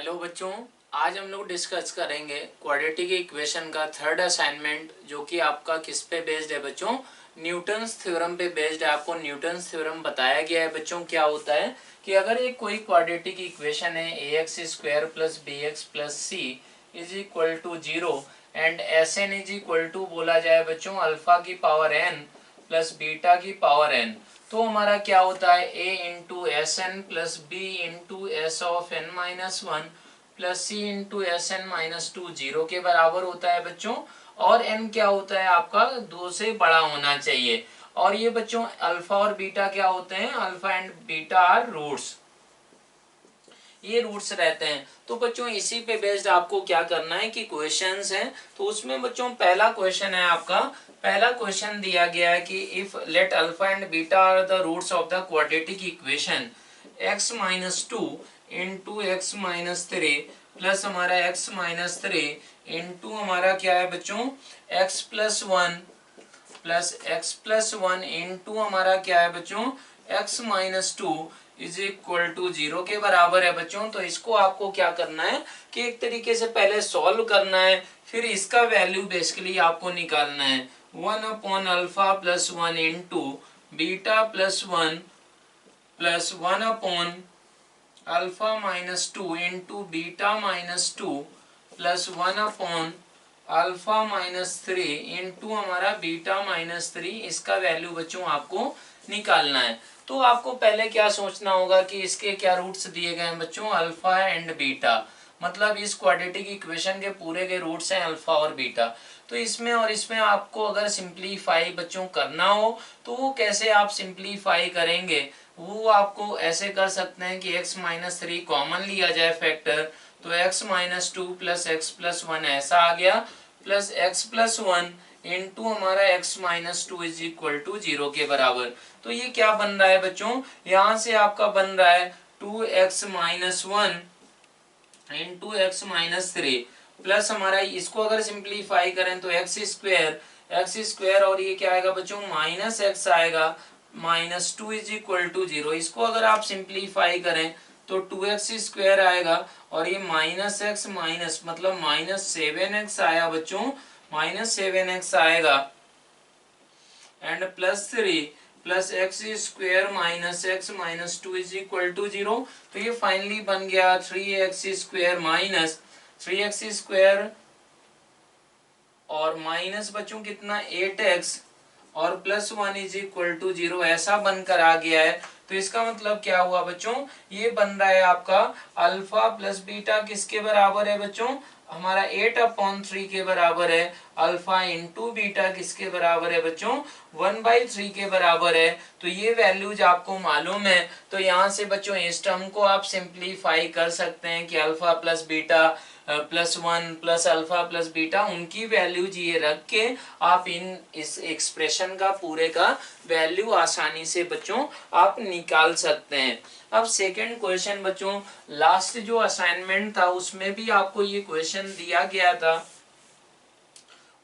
Hello बच्चों, आज हम लोग डिस्कस करेंगे क्वाड्रेटिक इक्वेशन का थर्ड असाइनमेंट, जो कि आपका किस पे बेस्ड है बच्चों? न्यूटन्स थ्योरम पे बेस्ड है। आपको न्यूटन्स थ्योरम बताया गया है बच्चों। क्या होता है कि अगर एक कोई क्वाड्रेटिक इक्वेशन है ax square plus B X plus C is equal to 0 and S N is equal to बोला जाए बच्चों अल्फा की पावर एन प्लस बीटा की पावर एन, तो हमारा क्या होता है a into S N plus B into S of N minus one plus C into S N minus two 0 के बराबर होता है बच्चों। और n क्या होता है आपका 2 से बड़ा होना चाहिए। और ये बच्चों अल्फा और बीटा क्या होते हैं? Alpha and beta are roots, ये रूट्स रहते हैं। तो बच्चों इसी पे बेस्ड आपको क्या करना है कि क्वेश्चंस हैं, तो उसमें बच्चों पहला क्वेश्चन है आपका। पहला क्वेश्चन दिया गया है कि if let alpha and beta are the roots of the quadratic equation x minus two into X minus three plus हमारा x माइनस थ्री इंटू हमारा क्या है बच्चों x plus one plus X plus one into हमारा क्या है बच्चों x minus two is equal to 0 के बराबर है बच्चों। तो इसको आपको क्या करना है कि एक तरीके से पहले सॉल्व करना है, फिर इसका वैल्यू बेसिकली आपको निकालना है। 1 upon alpha plus one into beta plus one plus 1 upon alpha minus two into beta minus two plus 1 upon alpha minus three into हमारा बीटा माइनस थ्री, इसका वैल्यू बच्चों आपको निकालना है। तो आपको पहले क्या सोचना होगा कि इसके क्या रूट्स दिए गए हैं बच्चों? अल्फा एंड बीटा, मतलब इस क्वाड्रेटिक इक्वेशन के पूरे के रूट्स हैं अल्फा और बीटा। तो इसमें और इसमें आपको अगर सिंप्लीफाई बच्चों करना हो तो वो कैसे आप सिंप्लीफाई करेंगे? वो आपको ऐसे कर सकते हैं कि x माइनस थ्री कॉमन लिया जाए फैक्टर, तो x minus two plus X plus one ऐसा आ गया, plus X plus one into हमारा x minus two is equal to 0 के बराबर। तो ये क्या बन रहा है बच्चों? यहाँ से आपका बन रहा है 2x minus one into X minus three plus हमारा इसको अगर सिंप्लीफाई करें तो एक्स स्क्वायर और ये क्या आएगा बच्चों माइनस एक्स आएगा, minus two is equal to 0। इसको अगर आप सिंप्लीफाई करें तो 2x स्क्वायर आएगा और ये माइनस एक्स माइनस मतलब माइनस सेवन एक्स आया बच्चों, माइनस सेवन एक्स आएगा and plus three plus X square minus X minus two is equal to 0। तो ये फाइनली बन गया 3x square minus 3x square और माइनस बच्चों कितना 8x और plus one is equal to 0, ऐसा बनकर आ गया है। तो इसका मतलब क्या हुआ बच्चों? ये बन रहा है आपका अल्फा प्लस बीटा किसके बराबर है बच्चों? हमारा 8/3 के बराबर है। अल्फा इंटू बीटा किसके बराबर है बच्चों? 1/3 के बराबर है। तो ये वैल्यूज आपको मालूम है, तो यहाँ से बच्चों इस टर्म को आप सिंप्लीफाई कर सकते हैं कि alpha plus beta plus one plus alpha plus beta, उनकी वैल्यूज ये रख के आप इस एक्सप्रेशन का पूरे का वैल्यू आसानी से बच्चों आप निकाल सकते हैं। अब सेकंड क्वेश्चन बच्चों, लास्ट जो असाइनमेंट था उसमें भी आपको ये क्वेश्चन दिया गया था।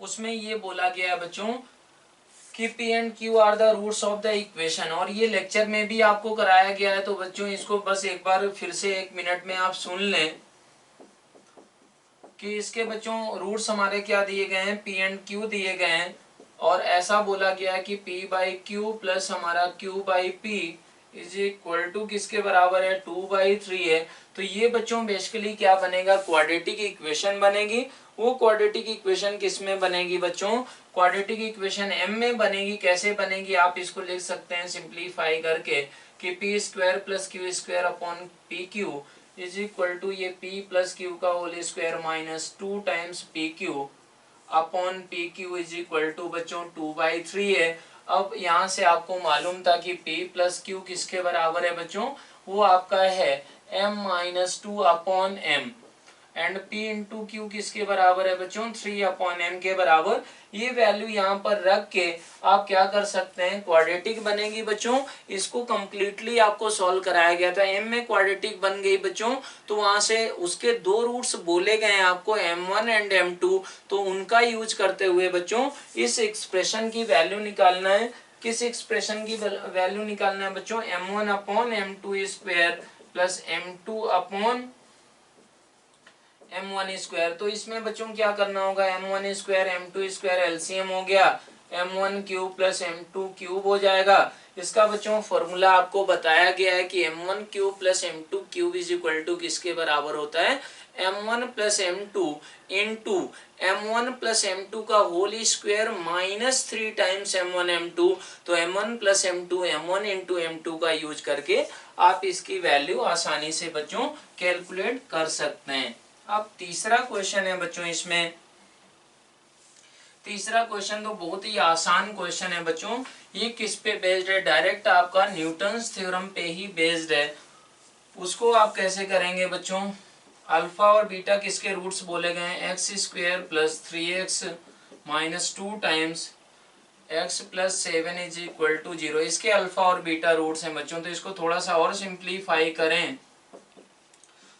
उसमें ये बोला गया बच्चों कि P and Q are the roots of the equation, और ये लेक्चर में भी आपको कराया गया है। तो बच्चों इसको बस एक बार फिर से 1 मिनट में आप सुन लें कि इसके बच्चों रूट्स हमारे क्या दिए गए हैं, P एंड Q दिए गए हैं। और ऐसा बोला गया है कि P बाई क्यू प्लस हमारा Q by P is equal to किसके बराबर है? 2/3 है। तो ये बच्चों बेसिकली क्या बनेगा? क्वाड्रेटिक इक्वेशन बनेगी। वो क्वाड्रेटिक इक्वेशन किस में बनेगी बच्चों? क्वाड्रेटिक इक्वेशन m में बनेगी। कैसे बनेगी? आप इसको लिख सकते हैं सिंप्लीफाई करके कि P square plus Q square upon P Q is equal to ये p प्लस क्यू का whole square minus 2 times P Q upon P Q is equal to बच्चों 2/3 है। अब यहाँ से आपको मालूम था कि p प्लस क्यू किसके बराबर है बच्चों? वो आपका है m minus two upon M, and p into Q किसके बराबर है बच्चों? 3/m के बराबर। ये वैल्यू यहाँ पर रख के आप क्या कर सकते हैं? क्वाड्रेटिक बनेगी बच्चों। इसको कंप्लीटली आपको सॉल्व कराया गया था, m में क्वाड्रेटिक बन गई बच्चों। तो वहां से उसके दो रूट्स बोले गए हैं आपको, m1 एंड m2। तो उनका यूज करते हुए बच्चों इस एक्सप्रेशन की वैल्यू निकालना है। किस एक्सप्रेशन की वैल्यू निकालना है बच्चों? m1 upon m2 square plus m2 upon m1 square. तो इसमें बच्चों क्या करना होगा, m1 square m2 square LCM हो गया, m1 cube plus m2 cube हो जाएगा। इसका बच्चों फॉर्मूला आपको बताया गया है कि m1 cube plus m2 cube is equal to किसके बराबर होता है, m1 plus m2 into m1 plus m2 का whole square minus 3 times m1 m2। तो m1 plus m2 m1 into m2 का यूज करके आप इसकी वैल्यू आसानी से बच्चों कैलकुलेट कर सकते हैं। अब तीसरा क्वेश्चन है बच्चों, इसमें तीसरा क्वेश्चन तो बहुत ही आसान क्वेश्चन है बच्चों। ये किस पे बेस्ड है, डायरेक्ट आपका न्यूटन्स थ्योरम पे ही बेस्ड है। उसको आप कैसे करेंगे बच्चों, अल्फा और बीटा किसके रूट्स बोले गए हैं, X square plus 3x minus 2 times x plus 7 is equal to 0। इसके अल्फा और बीटा रूट्स हैं बच्चों। तो इसको थोड़ा सा और सिंप्लीफाई करें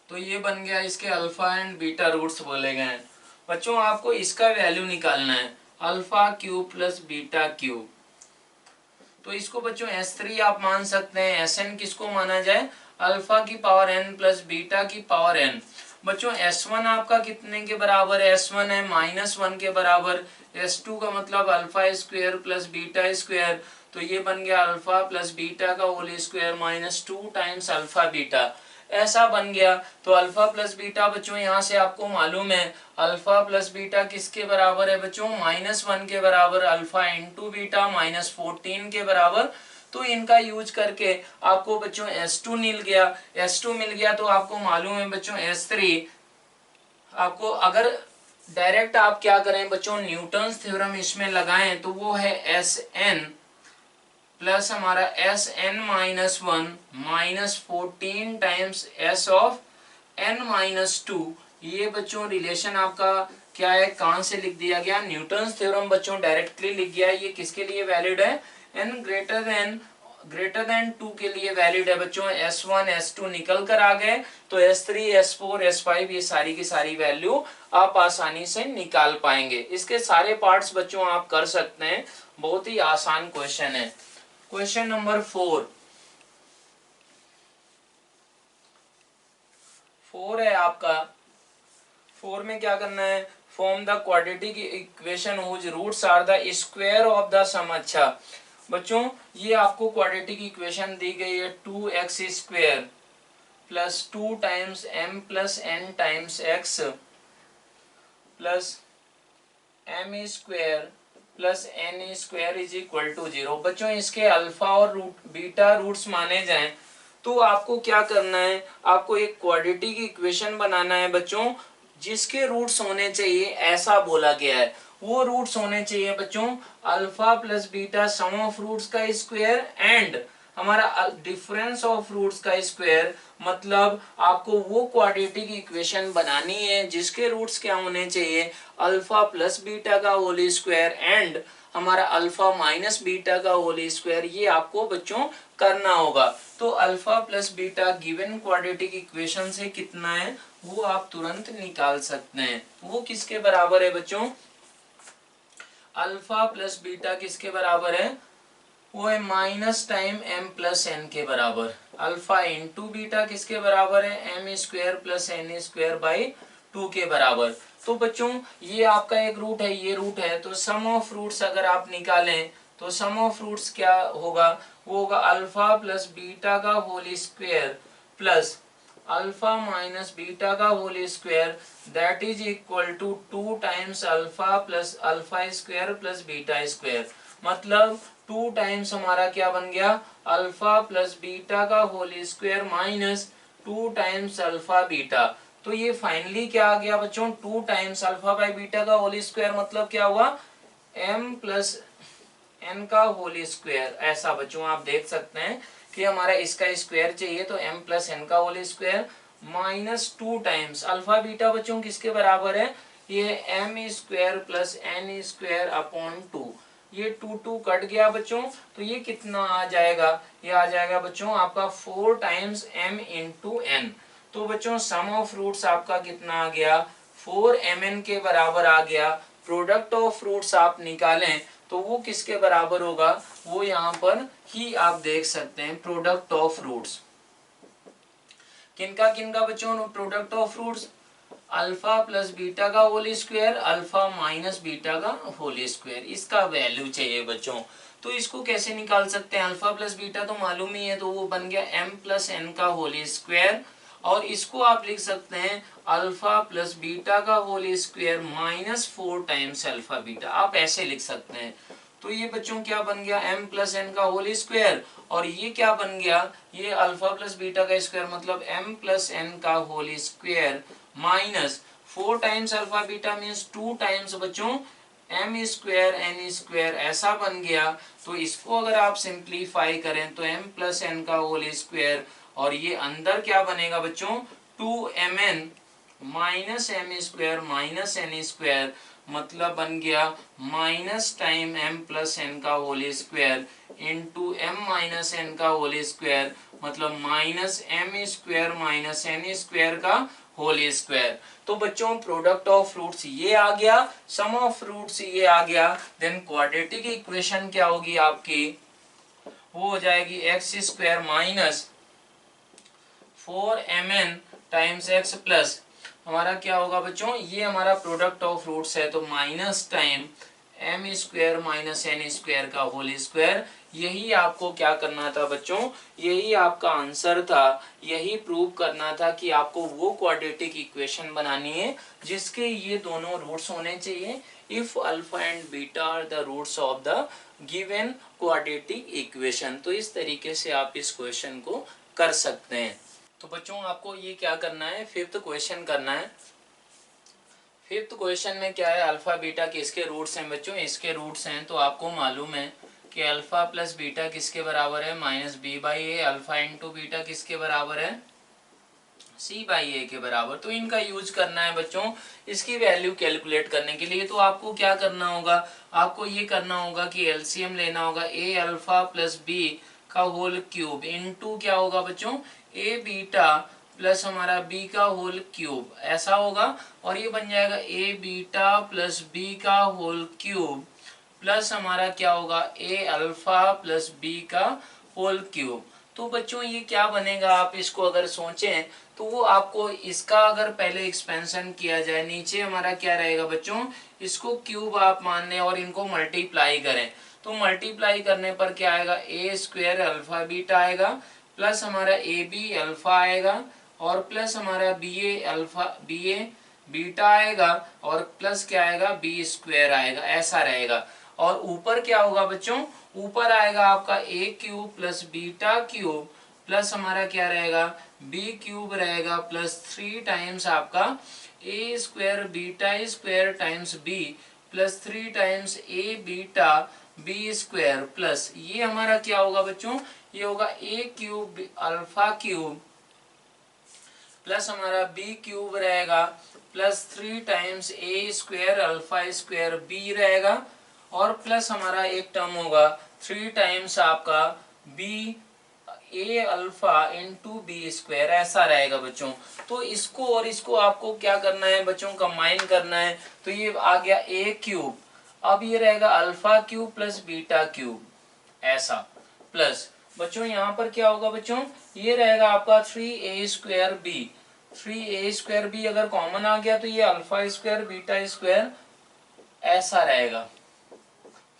तो ये बन गया, इसके अल्फा एंड बीटा रूट्स बोले गए हैं बच्चों। आपको इसका वैल्यू निकालना है, alpha cube plus beta cube. तो इसको बच्चों S3 आप मान सकते हैं। Sn किसको माना जाए, अल्फा की पावर n प्लस बीटा की पावर n। बच्चों S1 आपका कितने के बराबर है, S1 है -1 के बराबर। S2 का मतलब alpha square plus beta square. तो ये बन गया अल्फा प्लस बीटा का whole square minus 2 times alpha beta, ऐसा बन गया। तो अल्फा प्लस बीटा बच्चों यहाँ से आपको मालूम है, अल्फा प्लस बीटा किसके बराबर है बच्चों, -1 के बराबर, अल्फा इंटू बीटा -14 के बराबर। तो इनका यूज करके आपको बच्चों S2 मिल गया। S2 मिल गया तो आपको मालूम है बच्चों S3। आपको अगर डायरेक्ट आप क्या करें बच्चों, न्यूटन्स थ्योरम इसमें लगाएं तो वो है Sn प्लस हमारा Sn-1 -14 times S of n-2। ये बच्चों रिलेशन आपका क्या है, कहां से लिख दिया गया, न्यूटन्स थ्योरम बच्चों डायरेक्टली लिख गया है। ये किसके लिए वैलिड है, n ग्रेटर देन 2 के लिए वैलिड है बच्चों। S1 S2 निकल कर आ गए तो S3 S4 S5 ये सारी की सारी वैल्यू आप आसानी से निकाल पाएंगे। इसके सारे पार्ट्स बच्चों आप कर सकते हैं, बहुत ही आसान क्वेश्चन है। क्वेश्चन नंबर 4 है आपका। 4 में क्या करना है, form the quadratic equation whose roots are the square of the sum. अच्छा बच्चों ये आपको क्वाड्रेटिक इक्वेशन दी गई है 2x square plus 2 times m plus n times x plus m square plus n square is equal to 0। बच्चों इसके alpha और beta roots माने जाएं तो आपको क्या करना है, आपको एक क्वाड्रेटिक इक्वेशन बनाना है बच्चों जिसके रूट्स होने चाहिए, ऐसा बोला गया है। वो रूट्स होने चाहिए बच्चों alpha plus beta sum of roots का स्क्वायर एंड हमारा डिफरेंस ऑफ रूट्स का स्क्वायर। मतलब आपको वो क्वाड्रेटिक इक्वेशन बनानी है जिसके रूट्स क्या होने चाहिए, अल्फा प्लस बीटा का होल स्क्वायर एंड हमारा अल्फा माइनस बीटा का होल स्क्वायर। ये आपको बच्चों करना होगा। तो alpha plus beta given quadratic equation से कितना है वो आप तुरंत निकाल सकते हैं। वो किसके बराबर है बच्चों, अल्फा प्लस बीटा किसके बराबर है, वो है minus time m plus n के बराबर। अल्फा इंटू बीटा किसके बराबर है, m square plus n square by 2 के बराबर। तो बच्चों ये आपका एक रूट है, ये रूट है। तो सम ऑफ रूट्स अगर आप निकालें तो सम ऑफ रूट्स क्या होगा, वो होगा अल्फा प्लस बीटा का whole square plus alpha minus beta का whole square that is equal to 2 times alpha plus alpha square plus beta square. मतलब 2 टाइम्स हमारा क्या बन गया, अल्फा प्लस बीटा का whole square minus 2 times alpha beta. तो ये फाइनली क्या आ गया बच्चों, 2 टाइम्स अल्फा बाई बीटा का होल स्क्वायर। मतलब क्या हुआ, m प्लस n का होल स्क्वायर। ऐसा बच्चों आप देख सकते हैं कि हमारा इसका स्क्वायर चाहिए तो m प्लस n का whole square minus 2 times alpha beta बच्चों किसके बराबर है, ये m square plus n square upon 2। ये 2 कट गया बच्चों तो ये कितना आ जाएगा, ये आ जाएगा बच्चों आपका 4 टाइम्स m इंटू n। तो बच्चों सम ऑफ रूट्स आपका कितना आ गया, 4mn के बराबर आ गया। प्रोडक्ट ऑफ रूट्स आप निकालें तो वो किसके बराबर होगा, वो यहाँ पर ही आप देख सकते हैं प्रोडक्ट ऑफ रूट्स। किनका किनका बच्चों product of roots, alpha plus beta का whole square, alpha minus beta का होल स्क्वायर, इसका वैल्यू चाहिए बच्चों। तो इसको कैसे निकाल सकते हैं, अल्फा प्लस बीटा तो मालूम ही है, तो वो बन गया m प्लस एन का होल स्क्वायर, और इसको आप लिख सकते हैं अल्फा प्लस बीटा का whole square minus 4 times alpha beta, आप ऐसे लिख सकते हैं। तो ये बच्चों क्या बन गया m प्लस एन का होल स्क्वायर, और ये क्या बन गया, ये अल्फा प्लस बीटा का स्क्वायर मतलब m प्लस एन का whole square minus 4 times alpha beta means 2 times बच्चों m स्क्वायर एन स्क्वायर, ऐसा बन गया। तो इसको अगर आप सिंप्लीफाई करें तो m प्लस एन का होल स्क्वायर, और ये अंदर क्या बनेगा बच्चों 2mn minus m square minus N square, मतलब बन गया minus time m plus N का whole square into m minus n का होल स्क्वायर, मतलब minus m square minus N square का होल स्क्वायर। तो बच्चों प्रोडक्ट ऑफ फ्रूट्स ये आ गया, सम ऑफ फ्रूट्स ये आ गया, देन क्वाड्रेटिक इक्वेशन क्या होगी आपकी, वो हो जाएगी x square minus 4mn times x plus, हमारा क्या होगा बच्चों, ये हमारा प्रोडक्ट ऑफ फ्रूट्स है, तो minus time m square minus N square का होल स्क्वायर। यही आपको क्या करना था बच्चों, यही आपका आंसर था, यही प्रूव करना था कि आपको वो क्वाड्रेटिक इक्वेशन बनानी है जिसके ये दोनों रूट्स होने चाहिए, if alpha and beta are the roots of the given quadratic equation. तो इस तरीके से आप इस क्वेश्चन को कर सकते हैं। तो बच्चों आपको ये क्या करना है, फिफ्थ क्वेश्चन करना है। फिफ्थ क्वेश्चन में क्या है, अल्फा बीटा किसके रूट्स हैं बच्चों, इसके रूट्स हैं। तो आपको मालूम है कि अल्फा प्लस बीटा किसके बराबर है, minus B by A, alpha into beta किसके बराबर है, सी बाई ए के बराबर। तो इनका यूज करना है बच्चों इसकी वैल्यू कैलकुलेट करने के लिए। तो आपको क्या करना होगा, आपको ये करना होगा कि एलसीएम लेना होगा, ए अल्फा प्लस बी का होल क्यूब इंटू क्या होगा बच्चों, ए बीटा प्लस हमारा बी का होल क्यूब, ऐसा होगा। और ये बन जाएगा ए बीटा प्लस बी का होल क्यूब प्लस हमारा क्या होगा, ए अल्फा प्लस बी का होल क्यूब। तो बच्चों ये क्या बनेगा, आप इसको अगर सोचें तो वो आपको इसका अगर पहले एक्सपेंशन किया जाए, नीचे हमारा क्या रहेगा बच्चों, इसको क्यूब आप मान लें और इनको मल्टीप्लाई करें, तो मल्टीप्लाई करने पर क्या आएगा, ए स्क्वायर अल्फा बीटा आएगा प्लस हमारा ए बी अल्फा आएगा और प्लस हमारा बी ए अल्फा बी ए बीटा आएगा और प्लस क्या आएगा, बी स्क्वायर आएगा, ऐसा रहेगा। और ऊपर क्या होगा बच्चों, ऊपर आएगा आपका a cube plus beta cube plus हमारा क्या रहेगा, बी क्यूब रहेगा प्लस 3 टाइम्स आपका a square beta square times b plus 3 times a beta b square plus ये हमारा क्या होगा बच्चों, ये होगा a cube alpha cube plus हमारा बी क्यूब रहेगा plus 3 times a square alpha square b रहेगा और प्लस हमारा एक टर्म होगा 3 टाइम्स आपका बी ए अल्फा इंटू बी स्क्वायर, ऐसा रहेगा बच्चों। तो इसको और इसको आपको क्या करना है बच्चों, कंबाइन करना है। तो ये आ गया ए क्यूब, अब ये रहेगा alpha cube plus beta cube, ऐसा प्लस बच्चों यहाँ पर क्या होगा बच्चों, ये रहेगा आपका 3a square B, 3a square B अगर कॉमन आ गया तो ये अल्फा स्क्वायर बीटा स्क्वायर ऐसा रहेगा।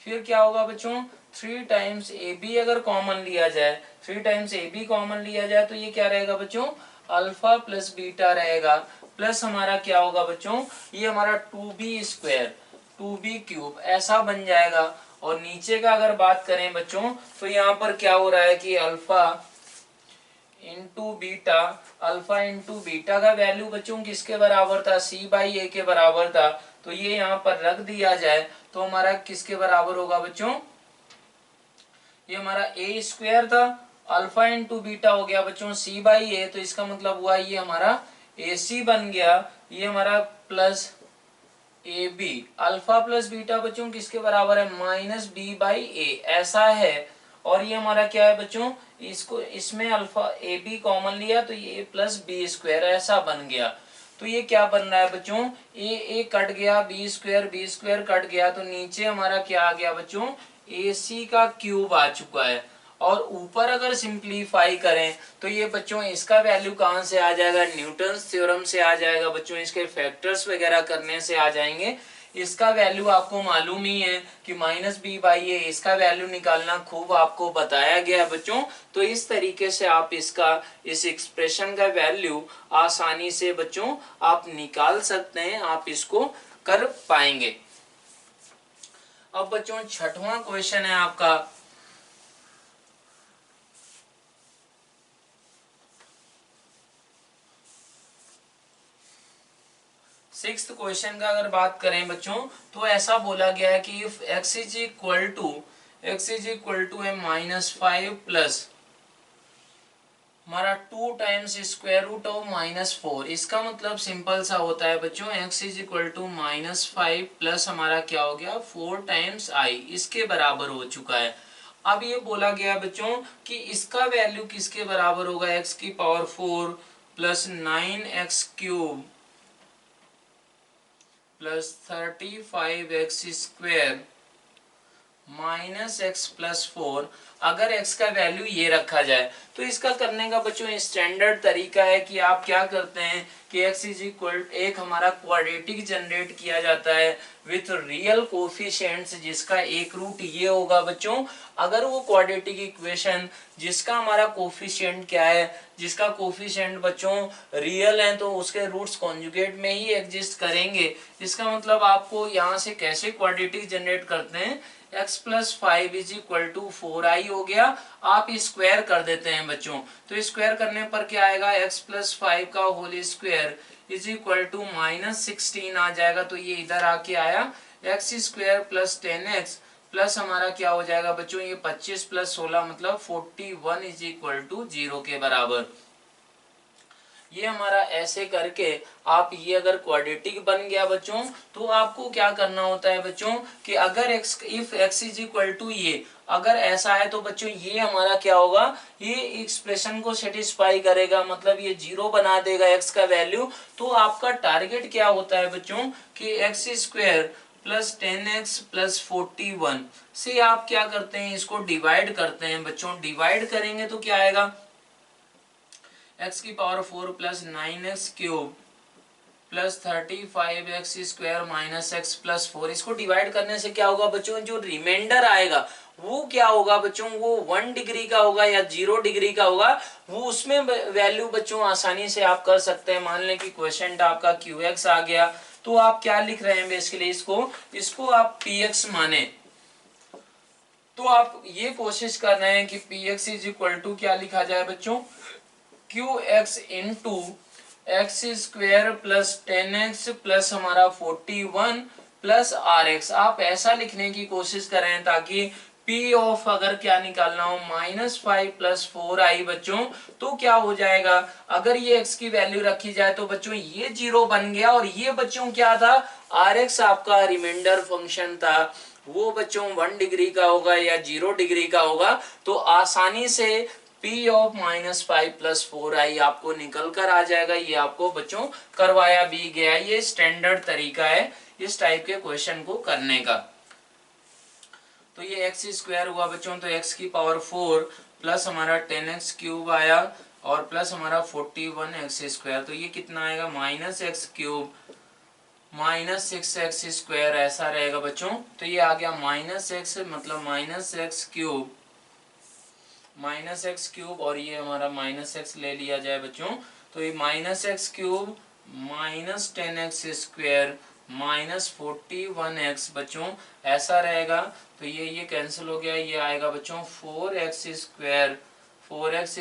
फिर क्या होगा बच्चों, 3 टाइम्स ए बी अगर कॉमन लिया जाए, 3 टाइम्स ए बी कॉमन लिया जाए तो ये क्या रहेगा बच्चों, अल्फा प्लस बीटा रहेगा प्लस हमारा क्या होगा बच्चों, ये हमारा 2b स्क्वायर 2b क्यूब ऐसा बन जाएगा। और नीचे का अगर बात करें बच्चों तो यहाँ पर क्या हो रहा है कि alpha into beta, alpha into beta का वैल्यू बच्चों किसके बराबर था, सी बाई ए के बराबर था। तो ये यहाँ पर रख दिया जाए तो हमारा किसके बराबर होगा बच्चों, ये हमारा ए स्क्वायर था, अल्फा इंटू बीटा हो गया बच्चों सी बाई ए, तो इसका मतलब हुआ ये हमारा ए सी बन गया, ये हमारा plus A B, alpha plus beta बच्चों किसके बराबर है, माइनस बी बाई ए, ऐसा है। और ये हमारा क्या है बच्चों, इसको इसमें अल्फा ए बी कॉमन लिया तो ये प्लस बी स्क्वायर ऐसा बन गया। तो ये क्या बन रहा है बच्चों, ए कट गया, बी स्क्वायर कट गया, तो नीचे हमारा क्या आ गया बच्चों, ए सी का क्यूब आ चुका है। और ऊपर अगर सिंप्लीफाई करें तो ये बच्चों इसका वैल्यू कहाँ से आ जाएगा, न्यूटन्स थ्योरम से आ जाएगा बच्चों, इसके फैक्टर्स वगैरह करने से आ जाएंगे। इसका वैल्यू आपको मालूम ही है कि -b/a, इसका वैल्यू निकालना खूब आपको बताया गया है बच्चों। तो इस तरीके से आप इस एक्सप्रेशन का वैल्यू आसानी से बच्चों आप निकाल सकते हैं, आप इसको कर पाएंगे। अब बच्चों छठवां क्वेश्चन है आपका, सिक्स्थ क्वेश्चन का अगर बात करें बच्चों तो ऐसा बोला गया है कि if x is equal to है -5 प्लस हमारा 2 टाइम्स स्क्वायर रूट ऑफ -4। इसका मतलब सिंपल सा होता है बच्चों, x is equal to -5 plus हमारा क्या हो गया 4 टाइम्स i, इसके बराबर हो चुका है। अब ये बोला गया बच्चों कि इसका वैल्यू किसके बराबर होगा, x की power 4 plus 9x cube plus 35x square minus x plus 4। अगर x का वैल्यू ये रखा जाए तो इसका करने का बच्चों स्टैंडर्ड तरीका है कि आप क्या करते हैं कि x इज इक्वल एक हमारा क्वाड्रेटिक जनरेट किया जाता है विथ रियल कोफिशिएंट्स, जिसका एक रूट ये होगा बच्चों। अगर वो क्वाड्रेटिक इक्वेशन जिसका हमारा कोफिशिएंट क्या है, जिसका कोफिशिएंट बच्चों रियल है, तो उसके रूट्स कॉन्जुगेट में ही एग्जिस्ट करेंगे। इसका मतलब आपको यहाँ से कैसे क्वाड्रेटिक जनरेट करते हैं, x plus 5 is equal to 4i हो गया, आप स्क्वायर कर देते हैं बच्चों। तो स्क्वायर करने पर क्या आएगा, x प्लस 5 का whole square is equal to -16 आ जाएगा। तो ये इधर आके आया x square plus 10x plus हमारा क्या हो जाएगा बच्चों, ये 25 प्लस 16 मतलब 41 इज इक्वल टू 0 के बराबर। ये हमारा ऐसे करके आप ये अगर क्वाड्रेटिक बन गया बच्चों तो आपको क्या करना होता है बच्चों कि अगर if x is equal to ये अगर ऐसा है तो बच्चों ये हमारा क्या होगा, ये एक्सप्रेशन को सेटिस्फाई करेगा, मतलब ये 0 बना देगा x का वैल्यू। तो आपका टारगेट क्या होता है बच्चों कि x square plus 10x plus 41 से आप क्या करते हैं, इसको डिवाइड करते हैं बच्चों। डिवाइड करेंगे तो क्या आएगा, x की power 4 plus 9x cube plus 35x square minus x plus 4। इसको डिवाइड करने से क्या होगा बच्चों, जो रिमाइंडर आएगा वो क्या होगा बच्चों, वो 1 डिग्री का होगा या 0 डिग्री का होगा। वो उसमें वैल्यू बच्चों आसानी से आप कर सकते हैं। मान लें कि क्वेश्चन आपका qx आ गया तो आप क्या लिख रहे हैं बेसिकली, इसको आप px माने। तो आप ये कोशिश कर रहे हैं कि px इज इक्वल टू क्या लिखा जाए बच्चों, qx into x square plus 10x plus हमारा 41 प्लस rx। आप ऐसा लिखने की कोशिश करें ताकि p ऑफ अगर क्या निकालना हो -5 प्लस 4i बच्चों तो क्या हो जाएगा, अगर ये x की वैल्यू रखी जाए तो बच्चों ये 0 बन गया। और ये बच्चों क्या था, rx आपका रिमाइंडर फंक्शन था, वो बच्चों 1 डिग्री का होगा या 0 डिग्री का होगा। तो आसानी से p ऑफ -5 प्लस 4i आपको निकल कर आ जाएगा। ये आपको बच्चों करवाया भी गया, ये स्टैंडर्ड तरीका है इस टाइप के क्वेश्चन को करने का। तो ये x स्क्वायर हुआ बच्चों, तो x की पावर 4 प्लस हमारा 10x क्यूब आया और प्लस हमारा 41x स्क्वायर, तो ये कितना आएगा -x cube minus 6x square ऐसा रहेगा बच्चों। तो ये आ गया -x मतलब -x क्यूब और ये हमारा -x ले लिया जाए बच्चों, तो ये -x cube minus 10x square minus 41x बच्चों ऐसा रहेगा। तो ये कैंसिल हो गया, ये आएगा बच्चों 4x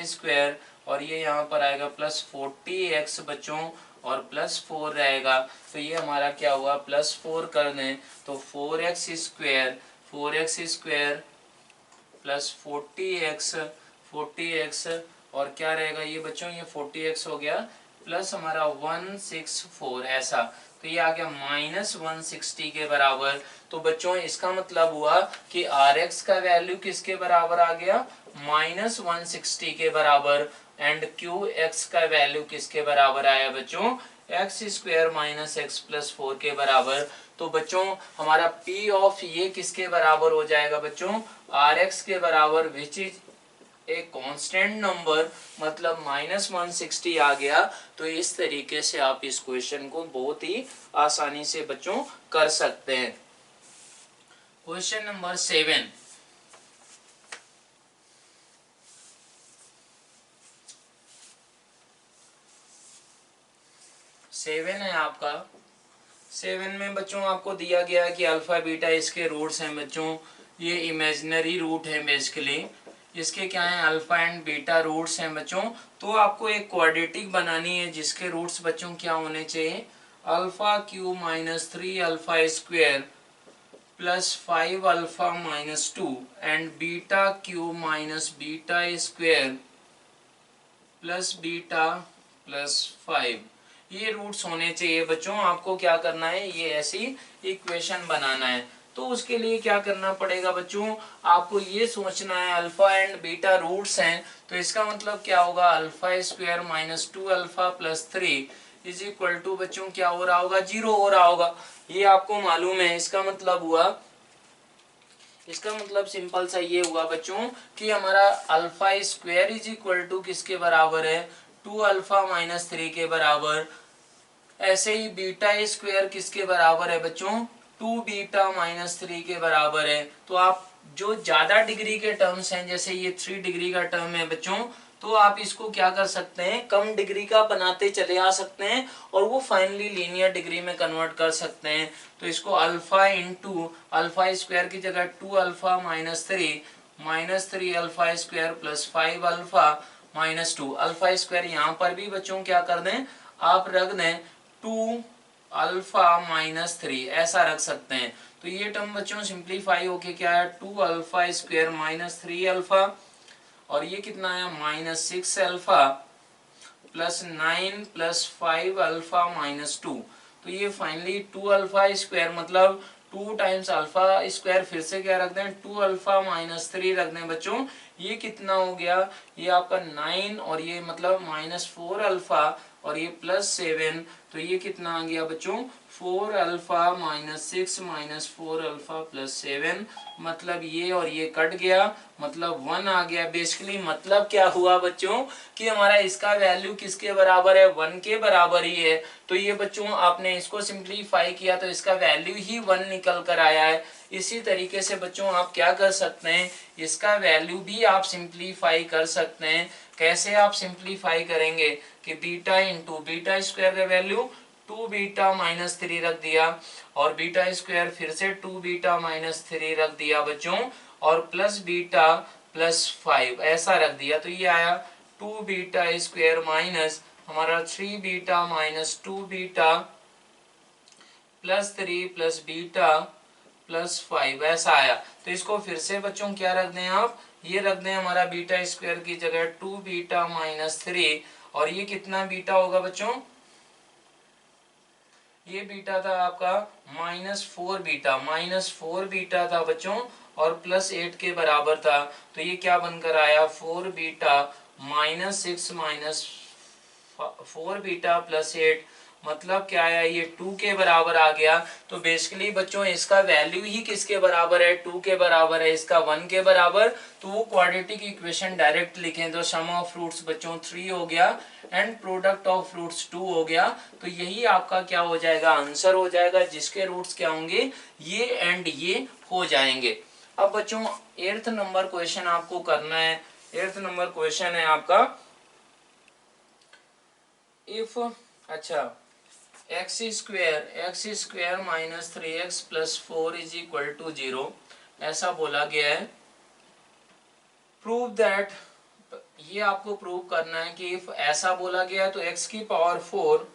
स्क्वायर और ये यहाँ पर आएगा प्लस 40x बच्चों और प्लस 4 रहेगा। तो ये हमारा क्या हुआ, +4 कर दें तो 4x स्क्वायर प्लस 40x और क्या रहेगा ये बच्चों, ये 40x हो गया प्लस हमारा 164 ऐसा। तो ये आ गया -160 के बराबर। तो बच्चों इसका मतलब हुआ कि Rx का वैल्यू किसके बराबर आ गया, -160 के बराबर। एंड Qx का वैल्यू किसके बराबर आया बच्चों, x square minus x plus 4 के बराबर। तो बच्चों हमारा P ऑफ ये किसके बराबर हो जाएगा बच्चों, Rx के बराबर, विच इज एक कांस्टेंट नंबर मतलब -160 आ गया। तो इस तरीके से आप इस क्वेश्चन को बहुत ही आसानी से बच्चों कर सकते हैं। क्वेश्चन नंबर 7, है आपका। 7 में बच्चों आपको दिया गया है कि अल्फा बीटा इसके रूट्स हैं बच्चों, ये इमेजिनरी रूट है बेसिकली, इसके क्या है अल्फा एंड बीटा रूट्स हैं बच्चों। तो आपको एक क्वाड्रेटिक बनानी है जिसके रूट्स बच्चों क्या होने चाहिए, alpha cube minus 3 alpha square plus 5 alpha minus 2 and beta cube minus beta square plus beta plus 5, ये रूट्स होने चाहिए बच्चों। आपको क्या करना है, ये ऐसी इक्वेशन बनाना है। तो उसके लिए क्या करना पड़ेगा बच्चों, आपको ये सोचना है अल्फा एंड बीटा रूट्स हैं, तो इसका मतलब क्या होगा, alpha square minus 2 alpha plus 3 is equal to बच्चों क्या हो रहा होगा, 0 हो रहा होगा। ये आपको मालूम है। इसका मतलब हुआ, इसका मतलब सिंपल सा ये हुआ बच्चों कि हमारा alpha square is equal to किसके बराबर है, 2 अल्फा माइनस 3 के बराबर। ऐसे ही बीटा स्क्वायर किसके बराबर है बच्चों, 2 बीटा माइनस 3 के बराबर है। तो आप जो ज्यादा डिग्री के टर्म्स हैं, जैसे ये 3 डिग्री का टर्म है बच्चों, तो आप इसको क्या कर सकते हैं, कम डिग्री का बनाते चले आ सकते हैं और वो फाइनली लीनियर डिग्री में कन्वर्ट कर सकते हैं। तो इसको अल्फा इंटू अल्फा स्क्वायर की जगह 2 alpha minus 3 alpha square plus 5 alpha minus 2, alpha square यहाँ पर भी बच्चों क्या कर दें, आप रख दें 2 अल्फा माइनस 3, ऐसा रख सकते हैं। तो ये टर्म बच्चों सिंप्लीफाई होके क्या है, 2 अल्फा स्क्वायर माइनस 3 अल्फा, और ये कितना है minus 6 alpha plus 9 plus 5 alpha minus 2। तो ये फाइनली 2 अल्फा स्क्वायर मतलब 2 टाइम्स अल्फा स्क्वायर, फिर से क्या रख दें 2 अल्फा माइनस 3 रख दें बच्चों। ये कितना हो गया, ये आपका 9 और ये मतलब माइनस 4 अल्फा और ये प्लस 7, तो ये कितना आ गया बच्चों 4 alpha minus 6 minus 4 alpha plus 7, मतलब ये और ये कट गया, मतलब 1 आ गया। बेसिकली मतलब क्या हुआ बच्चों कि हमारा इसका वैल्यू किसके बराबर है, 1 के बराबर ही है। तो ये बच्चों आपने इसको सिंप्लीफाई किया तो इसका वैल्यू ही 1 निकल कर आया है। इसी तरीके से बच्चों आप क्या कर सकते हैं, इसका वैल्यू भी आप सिंप्लीफाई कर सकते हैं। कैसे आप सिंप्लीफाई करेंगे कि बीटा इंटू बीटा स्क्वायर का वैल्यू 2 बीटा माइनस 3 रख दिया और बीटा स्क्वायर फिर से 2 बीटा माइनस 3 रख दिया बच्चों, और प्लस बीटा प्लस 5 ऐसा रख दिया। तो ये आया 2 बीटा स्क्वायर माइनस हमारा 3 beta minus 2 beta plus 3 plus beta plus 5 ऐसा आया। तो इसको फिर से बच्चों क्या रख दें आप, ये रख दें हमारा बीटा स्क्वायर की जगह 2 बीटा माइनस 3, और ये कितना बीटा होगा बच्चों, ये बीटा था आपका माइनस 4 बीटा था बच्चों और प्लस 8 के बराबर था। तो ये क्या बनकर आया 4 beta minus 6 minus 4 beta plus 8, मतलब क्या आया, ये 2 के बराबर आ गया। तो बेसिकली बच्चों इसका वैल्यू ही किसके बराबर है, 2 के बराबर है, इसका 1 के बराबर। तो वो क्वाड्रेटिक इक्वेशन डायरेक्ट लिखें तो सम ऑफ फ्रूट्स बच्चों 3 हो गया एंड प्रोडक्ट ऑफ फ्रूट्स 2 हो गया। तो यही आपका क्या हो जाएगा, आंसर हो जाएगा, जिसके रूट्स क्या होंगे, ये एंड ये हो जाएंगे। अब बच्चों 8th नंबर क्वेश्चन आपको करना है। 8th नंबर क्वेश्चन है आपका, इफ अच्छा X square minus 3x plus 4 is equal to 0 ऐसा बोला गया है। प्रूव दैट, ये आपको प्रूव करना है कि इफ ऐसा बोला गया है तो x की power 4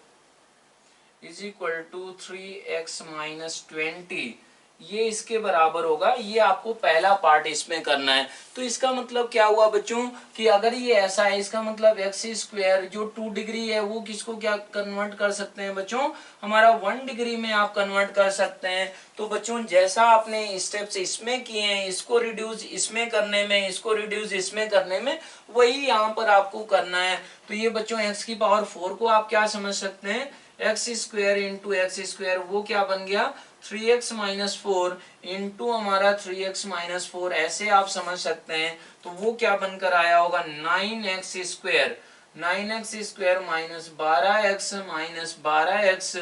is equal to 3x minus 20 ये इसके बराबर होगा। ये आपको पहला पार्ट इसमें करना है। तो इसका मतलब क्या हुआ बच्चों कि अगर ये ऐसा है, इसका मतलब एक्स स्क्वायर जो 2 डिग्री है वो किसको क्या कन्वर्ट कर सकते हैं बच्चों, हमारा 1 डिग्री में आप कन्वर्ट कर सकते हैं। तो बच्चों जैसा आपने स्टेप्स इसमें किए हैं, इसको रिड्यूस इसमें करने में, इसको रिड्यूस इसमें करने में, वही यहाँ पर आपको करना है। तो ये बच्चों एक्स की पावर 4 को आप क्या समझ सकते हैं, X square into x square वो क्या बन गया 3x माइनस फोर इंटू हमारा 3x माइनस फोर, ऐसे आप समझ सकते हैं। तो वो क्या बनकर आया होगा 9x square, 9x square minus 12x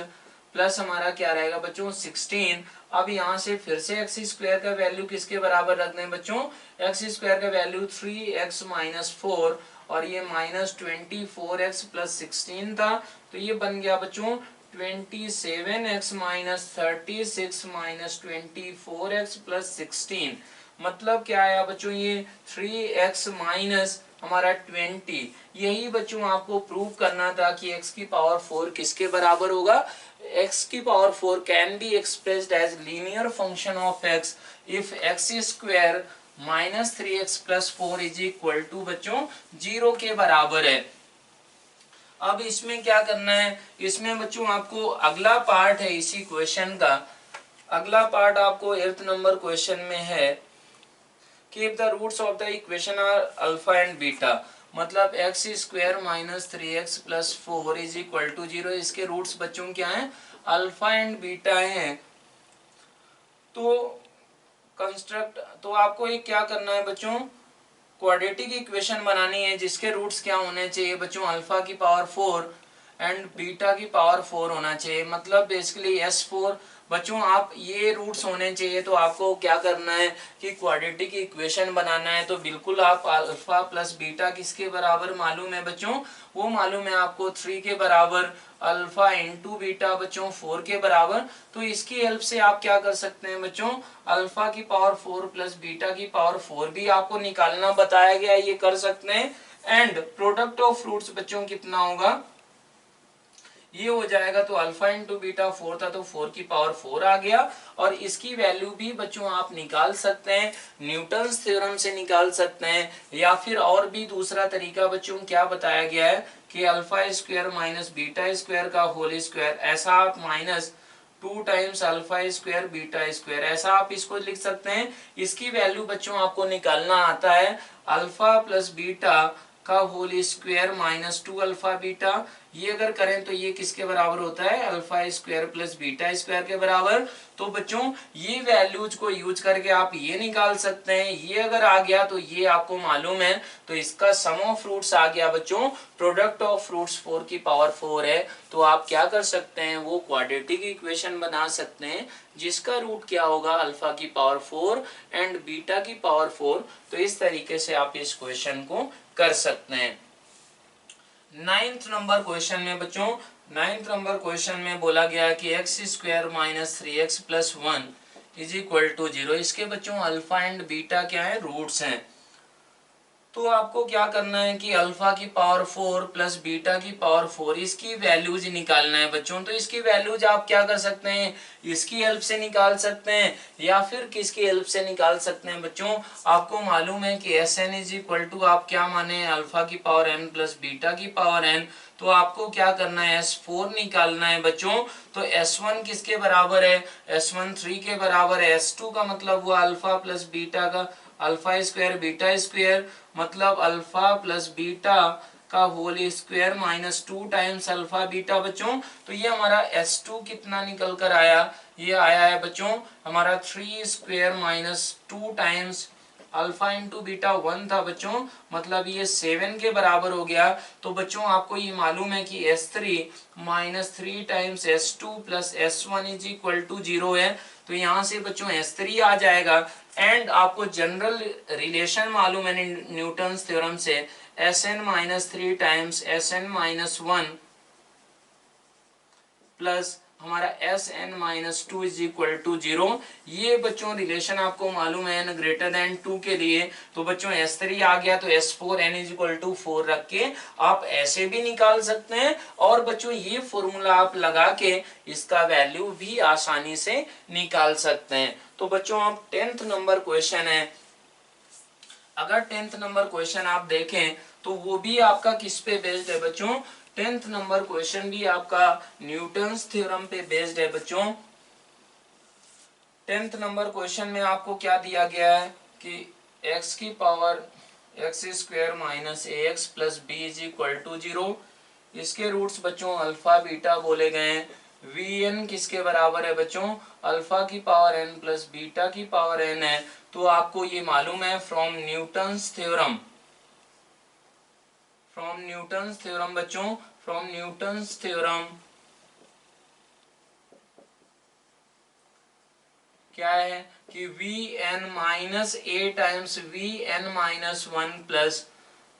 plus हमारा क्या रहेगा बच्चों 16। अब यहाँ से फिर से एक्स स्क्वायर का वैल्यू किसके बराबर रख दें बच्चों, एक्स स्क्वायर का वैल्यू 3x माइनस फोर और ये माइनस 24x प्लस 16 था, तो ये बन गया बच्चों 27x minus 36 minus 24x plus 16। मतलब क्या आया बच्चों ये 3x माइनस हमारा 20। यही बच्चों आपको प्रूव करना था कि x की पावर 4 किसके बराबर होगा, x की power 4 can be expressed as linear function of x if x square minus 3x plus 4 is equal to बच्चों 0 के बराबर है। अब इसमें क्या करना है, इसमें बच्चों आपको अगला पार्ट है इसी क्वेश्चन का, अगला पार्ट आपको 8th नंबर क्वेश्चन में है कि if the roots of the equation are alpha and beta, मतलब x square minus 3x plus 4 is equal to 0, इसके रूट्स बच्चों क्या हैं अल्फा एंड बीटा हैं। तो कंस्ट्रक्ट, तो आपको ये क्या करना है बच्चों, क्वाड्रेटिक इक्वेशन बनानी है जिसके रूट्स क्या होने चाहिए बच्चों अल्फा की पावर 4 एंड बीटा की पावर 4 होना चाहिए, मतलब बेसिकली S4 बच्चों आप ये रूट्स होने चाहिए। तो आपको क्या करना है कि क्वाड्रेटिक इक्वेशन बनाना है, तो बिल्कुल आप अल्फा प्लस बीटा किसके बराबर मालूम है बच्चों, वो मालूम है आपको 3 के बराबर, अल्फा इंटू बीटा बच्चों 4 के बराबर। तो इसकी हेल्प से आप क्या कर सकते हैं बच्चों, अल्फा की पावर 4 प्लस बीटा की पावर 4 भी आपको निकालना बताया गया है, ये कर सकते हैं। एंड प्रोडक्ट ऑफ रूट्स बच्चों कितना होगा, ये हो जाएगा, तो अल्फा इंटू बीटा 4 था तो 4 की पावर 4 आ गया। और इसकी वैल्यू भी बच्चों आप निकाल सकते हैं, न्यूटन्स थ्योरम से निकाल सकते हैं, या फिर और भी दूसरा तरीका बच्चों क्या बताया गया है कि alpha square minus beta square का होल स्क्वायर, ऐसा आप minus 2 times alpha square beta square, ऐसा आप इसको लिख सकते हैं। इसकी वैल्यू बच्चों आपको निकालना आता है अल्फा प्लस बीटा का whole square minus 2 alpha beta, ये अगर करें तो ये किसके बराबर होता है alpha square plus beta square के बराबर। तो बच्चों ये वैल्यूज को यूज करके आप ये निकाल सकते हैं, ये अगर आ गया तो ये आपको मालूम है, तो इसका सम ऑफ रूट्स आ गया बच्चों, प्रोडक्ट ऑफ रूट्स 4 की पावर 4 है। तो आप क्या कर सकते हैं, वो क्वाड्रेटिक इक्वेशन बना सकते हैं जिसका रूट क्या होगा अल्फा की पावर 4 एंड बीटा की पावर 4। तो इस तरीके से आप इस क्वेश्चन को कर सकते हैं। 9th नंबर क्वेश्चन में बच्चों, 9th नंबर क्वेश्चन में बोला गया है कि X square minus 3x plus 1 is equal to 0, इसके बच्चों अल्फा एंड बीटा क्या है रूट्स हैं। तो आपको क्या करना है कि अल्फा की पावर 4 प्लस बीटा की पावर 4 इसकी वैल्यूज निकालना है बच्चों। तो इसकी वैल्यूज आप क्या कर सकते हैं, इसकी हेल्प से निकाल सकते हैं या फिर किसकी हेल्प से निकाल सकते हैं बच्चों, आपको मालूम है कि S N is equal to आप क्या माने अल्फा की पावर n प्लस बीटा की पावर n। तो आपको क्या करना है S4 निकालना है बच्चों। तो S1 किसके बराबर है, S1 3 के बराबर है, S2 का मतलब हुआ अल्फा प्लस बीटा का अल्फा स्क्वायर बीटा स्क्वायर, मतलब अल्फा प्लस बीटा का whole square minus 2 times alpha beta बच्चों। तो ये हमारा S2 कितना निकल कर आया, ये आया है बच्चों हमारा 3 square minus 2 times alpha into beta 1 था बच्चों, मतलब ये 7 के बराबर हो गया। तो बच्चों आपको ये मालूम है कि S3 minus 3 times S2 plus S1 is equal to 0 है। तो यहाँ से बच्चों S3 आ जाएगा। एंड आपको जनरल रिलेशन मालूम है न्यूटन्स थ्योरम से, Sn minus 3 times Sn minus 1 plus हमारा Sn minus 2 is equal to 0। ये बच्चों रिलेशन आपको मालूम है n ग्रेटर देन 2 के लिए। तो बच्चों S3 आ गया तो S4 n is equal to 4 रख के आप ऐसे भी निकाल सकते हैं, और बच्चों ये फॉर्मूला आप लगा के इसका वैल्यू भी आसानी से निकाल सकते हैं। तो बच्चों आप 10th नंबर क्वेश्चन है, अगर 10th नंबर क्वेश्चन आप देखें तो वो भी आपका किस पे बेस्ड है बच्चों, 10th नंबर क्वेश्चन भी आपका न्यूटन्स थ्योरम पे बेस्ड है बच्चों। 10th नंबर क्वेश्चन में आपको क्या दिया गया है कि x की power X square minus A X plus B is equal to 0, इसके रूट्स बच्चों अल्फा बीटा बोले गए हैं। Vn किसके बराबर है बच्चों, अल्फा की पावर n प्लस बीटा की पावर n है। तो आपको ये मालूम है from Newton's theorem, from Newton's theorem बच्चों, फ्रॉम न्यूटन्स थ्योरम क्या है कि v n minus a times v n minus one plus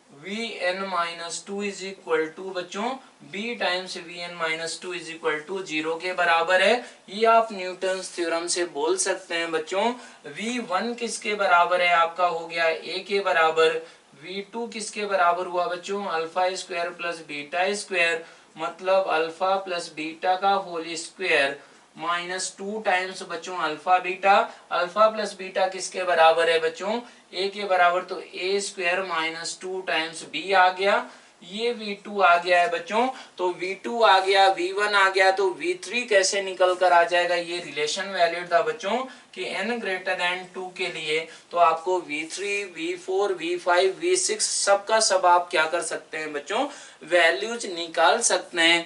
v n minus two is equal to बच्चों b times v n minus two is equal to 0 के बराबर है। ये आप न्यूटन्स थ्योरम से बोल सकते हैं बच्चों। v1 किसके बराबर है, आपका हो गया a के बराबर। v2 किसके बराबर हुआ बच्चों, alpha square plus beta square, मतलब अल्फा प्लस बीटा का होल स्क्वायर माइनस 2 टाइम्स बच्चों अल्फा प्लस बीटा किसके बराबर है बच्चों, a के बराबर, तो a square minus 2 times b आ गया। ये v2 आ गया है बच्चों, तो v2 आ गया, v1 आ गया, तो v3 कैसे निकल कर आ जाएगा। ये रिलेशन वैलिड था बच्चों कि n ग्रेटर देन 2 के लिए, तो आपको v3 v4 v5 v6 सबका सब आप क्या कर सकते हैं बच्चों, वैल्यूज निकाल सकते हैं।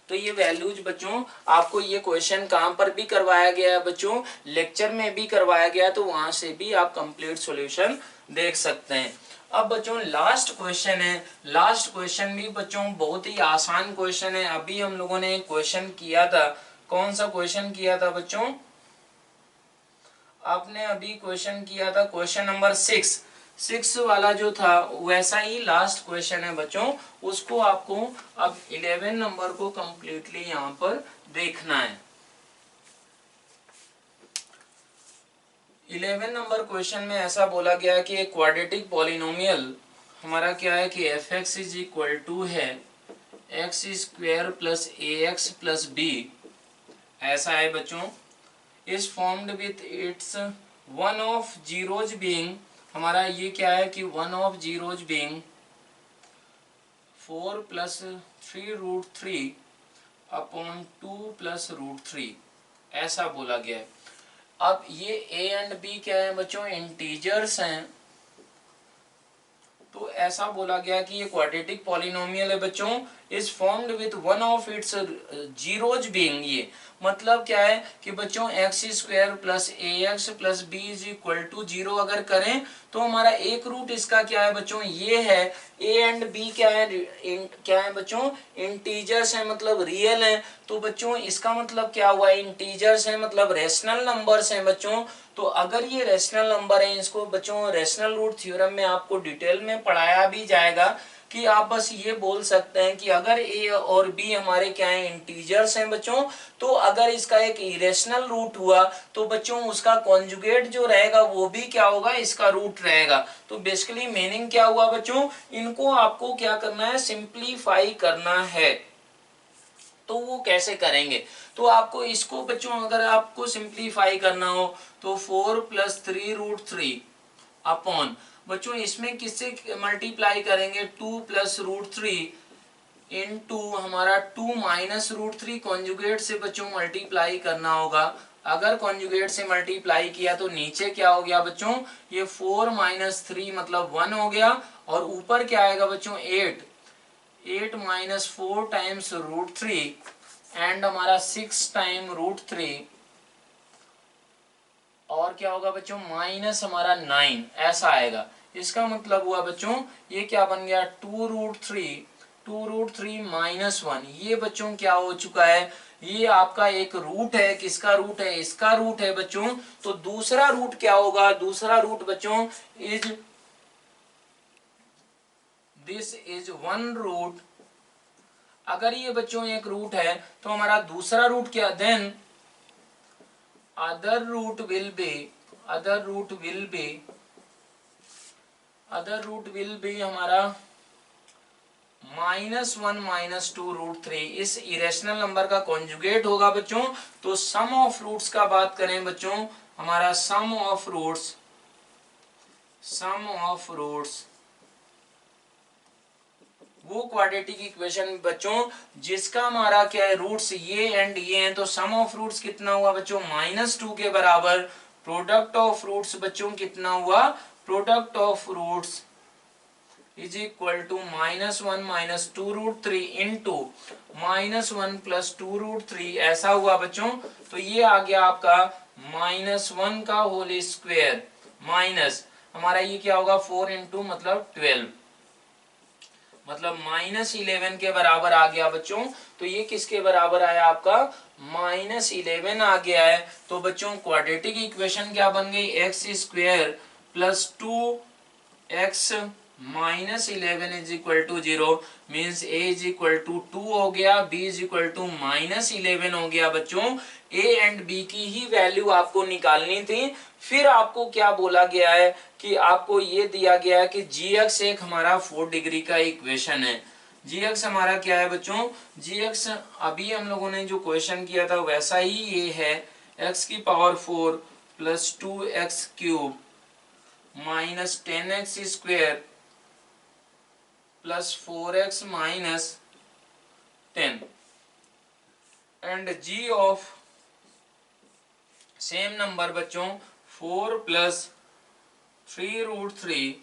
तो ये वैल्यूज बच्चों आपको ये क्वेश्चन कहाँ पर भी करवाया गया है बच्चों, लेक्चर में भी करवाया गया, तो वहां से भी आप कंप्लीट सॉल्यूशन देख सकते हैं। अब बच्चों लास्ट क्वेश्चन है, लास्ट क्वेश्चन भी बच्चों बहुत ही आसान क्वेश्चन है। अभी हम लोगों ने एक क्वेश्चन किया था, कौन सा क्वेश्चन किया था बच्चों, आपने अभी क्वेश्चन किया था क्वेश्चन नंबर 6 वाला जो था वैसा ही लास्ट क्वेश्चन है बच्चों। उसको आपको अब 11 नंबर को कंप्लीटली यहाँ पर देखना है। 11 नंबर क्वेश्चन में ऐसा बोला गया है कि एक क्वाड्रेटिक पॉलिनोमियल हमारा क्या है कि F X is equal to है X square plus A X plus B, ऐसा है बच्चों, is formed with its one of zeros being, हमारा ये क्या है कि one of zeros being 4 plus 3 root 3 upon 2 plus root 3, ऐसा बोला गया है। अब ये a एंड b क्या है बच्चों, इंटीजर्स हैं, तो ऐसा बोला गया कि ये क्वाड्रेटिक पॉलिनोमियल है बच्चों, is formed with one of its zeros being, ये मतलब क्या है कि बच्चों X square plus A X plus B is equal to 0 अगर करें तो हमारा एक रूट इसका क्या है बच्चों, ये है। ए एंड बी क्या है बच्चों, इंटीजर्स है, मतलब रियल है। तो बच्चों इसका मतलब क्या हुआ, इंटीजर्स है मतलब रेशनल नंबर्स हैं बच्चों। तो अगर ये रेशनल नंबर है, इसको बच्चों रेशनल रूट थ्योरम में आपको डिटेल में पढ़ाया भी जाएगा कि आप बस ये बोल सकते हैं कि अगर a और b हमारे क्या है, इंटीजर्स हैं बच्चों, तो अगर इसका एक इरेशनल रूट हुआ तो बच्चों उसका कॉन्जुगेट जो रहेगा वो भी क्या होगा, इसका रूट रहेगा। तो बेसिकली मीनिंग क्या हुआ बच्चों, इनको आपको क्या करना है, सिंप्लीफाई करना है। तो वो कैसे करेंगे, तो आपको इसको बच्चों अगर आपको सिंप्लीफाई करना हो तो 4 प्लस 3 रूट 3 अपॉन, बच्चों इसमें किससे मल्टीप्लाई करेंगे, 2 प्लस रूट 3 इनटू हमारा 2 माइनस रूट 3 कॉन्जुगेट से बच्चों मल्टीप्लाई करना होगा। अगर कॉन्जुगेट से मल्टीप्लाई किया तो नीचे क्या हो गया बच्चों, ये 4 माइनस 3 मतलब 1 हो गया, और ऊपर क्या आएगा बच्चों 8 माइनस 4 टाइम्स रूट 3 एंड हमारा 6 टाइम रूट 3, और क्या होगा बच्चों माइनस हमारा 9, ऐसा आएगा। इसका मतलब हुआ बच्चों ये क्या बन गया, 2 रूट 3 माइनस 1, ये बच्चों क्या हो चुका है, ये आपका एक रूट है, किसका रूट है, इसका रूट है बच्चों। तो दूसरा रूट क्या होगा, दूसरा रूट बच्चों इज दिस इज 1 रूट। अगर ये बच्चों एक रूट है तो हमारा दूसरा रूट क्या, then other root will be हमारा -1 -2 रूट 3, इस इरेशनल नंबर का कॉन्जुगेट होगा बच्चों। तो सम ऑफ रूट्स का बात करें बच्चों, हमारा सम ऑफ रूट्स वो क्वाड्रेटिक इक्वेशन बच्चों जिसका हमारा क्या है, रूट्स ये एंड ये हैं, तो सम ऑफ रूट्स कितना हुआ बच्चों, -2 के बराबर। प्रोडक्ट ऑफ रूट्स बच्चों कितना हुआ, product of roots is equal to -1 minus 2√3 into -1 plus 2√3 ऐसा हुआ बच्चों। तो ये आ गया आपका -1 का होल स्क्वायर माइनस हमारा ये क्या होगा 4 इंटू मतलब 12 मतलब -11 के बराबर आ गया बच्चों। तो ये किसके बराबर आया आपका -11 आ गया है। तो बच्चों क्वाड्रेटिक इक्वेशन क्या बन गई x square plus 2x minus 11 is equal to 0 means a is equal to 2 हो गया, b इज इक्वल टू -11 हो गया बच्चों। a एंड b की ही वैल्यू आपको निकालनी थी। फिर आपको क्या बोला गया है कि आपको ये दिया गया है कि gx एक हमारा 4 डिग्री का इक्वेशन है। gx हमारा क्या है बच्चों, gx अभी हम लोगों ने जो क्वेश्चन किया था वैसा ही ये है, x की power 4 plus 2x cube minus 10x square plus 4x minus 10 and g of same number बच्चों 4 plus 3√3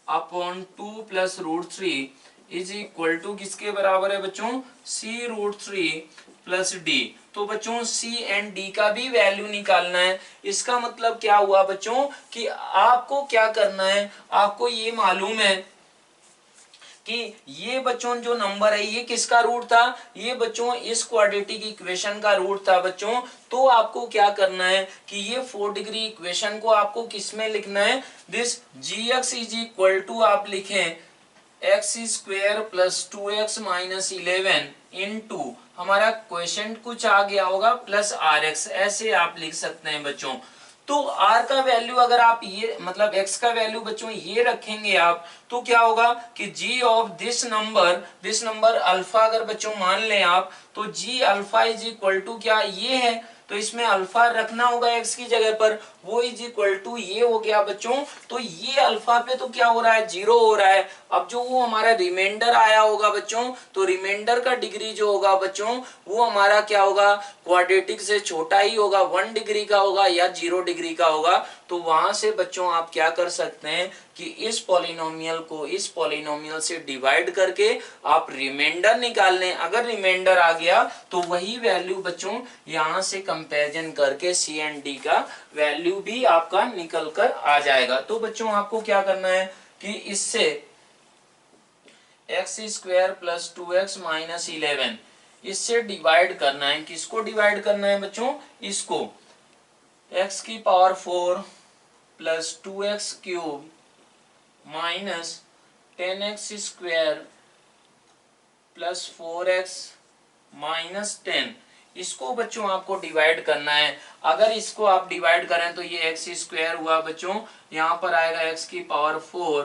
upon 2 plus √3 is equal to किसके बराबर है बच्चों c√3 प्लस d। तो बच्चों c एंड d का भी वैल्यू निकालना है। इसका मतलब क्या हुआ बच्चों कि आपको क्या करना है, आपको ये मालूम है कि ये बच्चों जो नंबर है ये किसका रूट था, ये बच्चों इस क्वाड्रेटिक इक्वेशन का रूट था बच्चों। तो आपको क्या करना है कि ये 4 डिग्री इक्वेशन को आपको किस में लिखना है, this gx is equal to आप लिखें x square plus 2x minus 11 into हमारा क्वेश्चन कुछ आ गया होगा प्लस rx, ऐसे आप लिख सकते हैं बच्चों। तो r का वैल्यू अगर आप ये मतलब x का वैल्यू बच्चों ये रखेंगे आप, तो क्या होगा कि g of this number alpha अगर बच्चों मान लें आप, तो g alpha is equal to क्या ये है, तो इसमें अल्फा रखना होगा x की जगह पर, वो इज इक्वल टू ये हो गया बच्चों। तो ये अल्फा पे तो क्या हो रहा है 0 हो रहा है। अब जो वो हमारा रिमाइंडर आया होगा बच्चों, तो रिमाइंडर का डिग्री जो होगा बच्चों वो हमारा क्या होगा क्वाड्रेटिक से छोटा ही होगा, 1 डिग्री का होगा या 0 डिग्री का होगा। तो वहां से बच्चों आप क्या कर सकते हैं कि इस पॉलिनोमियल को इस पॉलिनोमियल से डिवाइड करके आप रिमाइंडर निकाल लें। अगर रिमाइंडर आ गया तो वही वैल्यू बच्चों यहां से कंपैरिजन करके सी एंड डी का वैल्यू भी आपका निकल कर आ जाएगा। तो बच्चों आपको क्या करना है कि इससे x square plus 2x minus 11 इससे डिवाइड करना है। किसको डिवाइड करना है बच्चों, इसको x की power 4 plus 2x cube minus 10x square plus 4x minus 10, इसको बच्चों आपको डिवाइड करना है। अगर इसको आप डिवाइड करें तो ये x स्क्वायर हुआ बच्चों, यहाँ पर आएगा x की power 4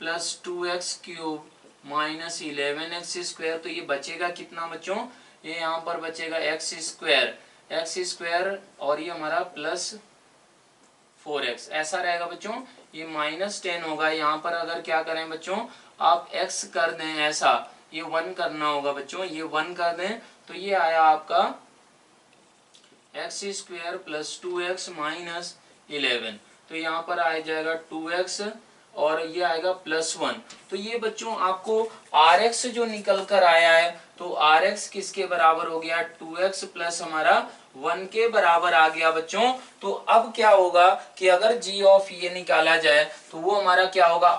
plus 2x cube minus 11x square. तो ये बचेगा कितना बच्चों, ये यहाँ पर बचेगा x स्क्वायर और ये हमारा प्लस 4x ऐसा रहेगा बच्चों। ये माइनस 10 होगा, यहाँ पर अगर क्या करें बच्चों आप x कर दें ऐसा, ये 1 करना होगा बच्चों, ये 1 कर दें तो ये आया आपका x square plus 2x minus 11। तो यहाँ पर आ जाएगा 2x और ये आएगा प्लस 1। तो ये बच्चों आपको rx जो निकल कर आया है, तो rx किसके बराबर हो गया 2x प्लस हमारा 1 के बराबर आ गया बच्चों। तो अब क्या होगा कि अगर g ऑफ ये निकाला जाए तो वो हमारा क्या होगा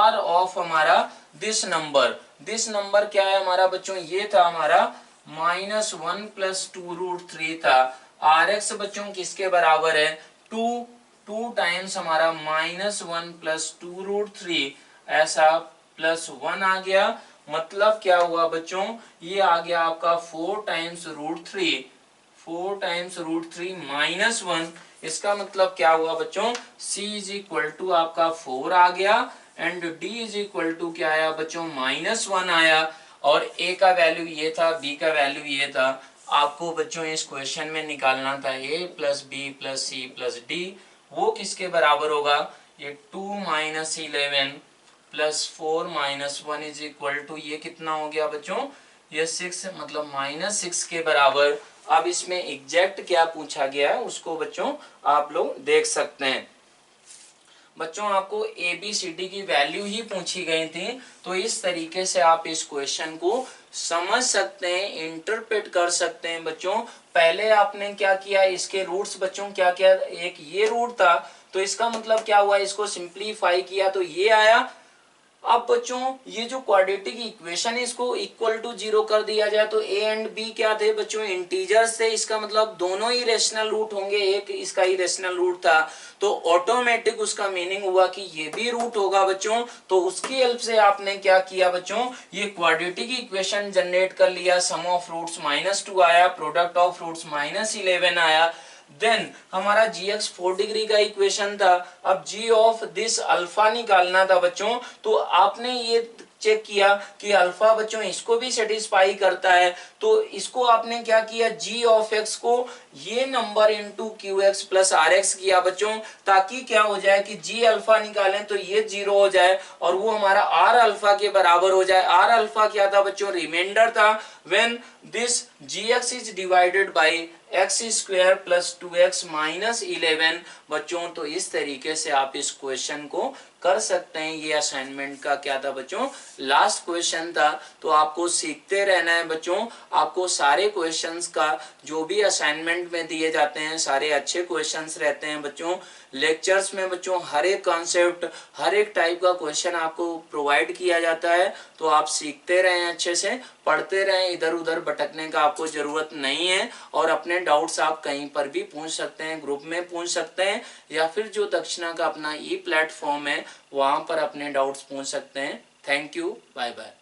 r ऑफ हमारा दिस नंबर क्या है हमारा बच्चों, ये था हमारा -1 प्लस 2√3 था। rx बच्चों किसके बराबर है 2 टाइम्स हमारा -1 प्लस 2√3 ऐसा प्लस 1 आ गया। मतलब क्या हुआ बच्चों, ये आ गया आपका 4 टाइम्स √3 माइनस 1। इसका मतलब क्या हुआ बच्चों, c इज इक्वल टू आपका 4 आ गया and d is equal to क्या आया बच्चों -1 आया। और a का वैल्यू ये था, b का वैल्यू ये था। आपको बच्चों इस क्वेश्चन में निकालना था a plus b plus c plus d, वो किसके बराबर होगा, ये 2 minus 11 plus 4 minus 1 is equal to ये कितना हो गया बच्चों, ये 6 मतलब -6 के बराबर। अब इसमें एग्जैक्ट क्या पूछा गया है उसको बच्चों आप लोग देख सकते हैं। बच्चों आपको ABCD की वैल्यू ही पूछी गई थी। तो इस तरीके से आप इस क्वेश्चन को समझ सकते हैं, इंटरप्रेट कर सकते हैं बच्चों। पहले आपने क्या किया, इसके रूट्स बच्चों क्या क्या, एक ये रूट था तो इसका मतलब क्या हुआ, इसको सिंप्लीफाई किया तो ये आया। अब बच्चों ये जो क्वाड्रेटिक इक्वेशन है इसको इक्वल टू 0 कर दिया जाए तो a एंड b क्या थे बच्चों, इंटीजर्स थे। इसका मतलब दोनों ही रेशनल रूट होंगे, एक इसका ही रेशनल रूट था तो ऑटोमेटिक उसका मीनिंग हुआ कि ये भी रूट होगा बच्चों। तो उसकी हेल्प से आपने क्या किया बच्चों, ये क्वाड्रेटिक इक्वेशन जनरेट कर लिया। सम ऑफ रूट्स -2 आया, प्रोडक्ट ऑफ रूट्स -11 आया। देन हमारा gx 4 डिग्री का इक्वेशन था। अब g ऑफ दिस अल्फा निकालना था बच्चों। तो आपने ये चेक किया कि अल्फा बच्चों इसको भी सेटिस्फाई करता है तो इसको आपने क्या किया, g ऑफ x को ये number into qx plus rx किया बच्चों, ताकि क्या हो जाए कि g अल्फा निकालें तो ये 0 हो जाए और वो हमारा r अल्फा के बराबर हो जाए। r अल्फा क्या था बच्चों, रिमाइंडर था। When this gx is divided by x square plus 2x minus 11 बच्चों। तो इस तरीके से आप इस क्वेश्चन को कर सकते हैं। ये असाइनमेंट का क्या था बच्चों, लास्ट क्वेश्चन था। तो आपको सीखते रहना है बच्चों। आपको सारे क्वेश्चंस का जो भी असाइनमेंट में दिए जाते हैं सारे अच्छे क्वेश्चंस रहते हैं बच्चों। लेक्चर्स में बच्चों हर एक कॉन्सेप्ट, हर एक टाइप का क्वेश्चन आपको प्रोवाइड किया जाता है। तो आप सीखते रहें, अच्छे से पढ़ते रहें, इधर उधर भटकने का आपको जरूरत नहीं है। और अपने डाउट्स आप कहीं पर भी पूछ सकते हैं, ग्रुप में पूछ सकते हैं या फिर जो दक्षिणा का अपना ई प्लेटफॉर्म है वहां पर अपने डाउट्स पूछ सकते हैं। Thank you, bye bye.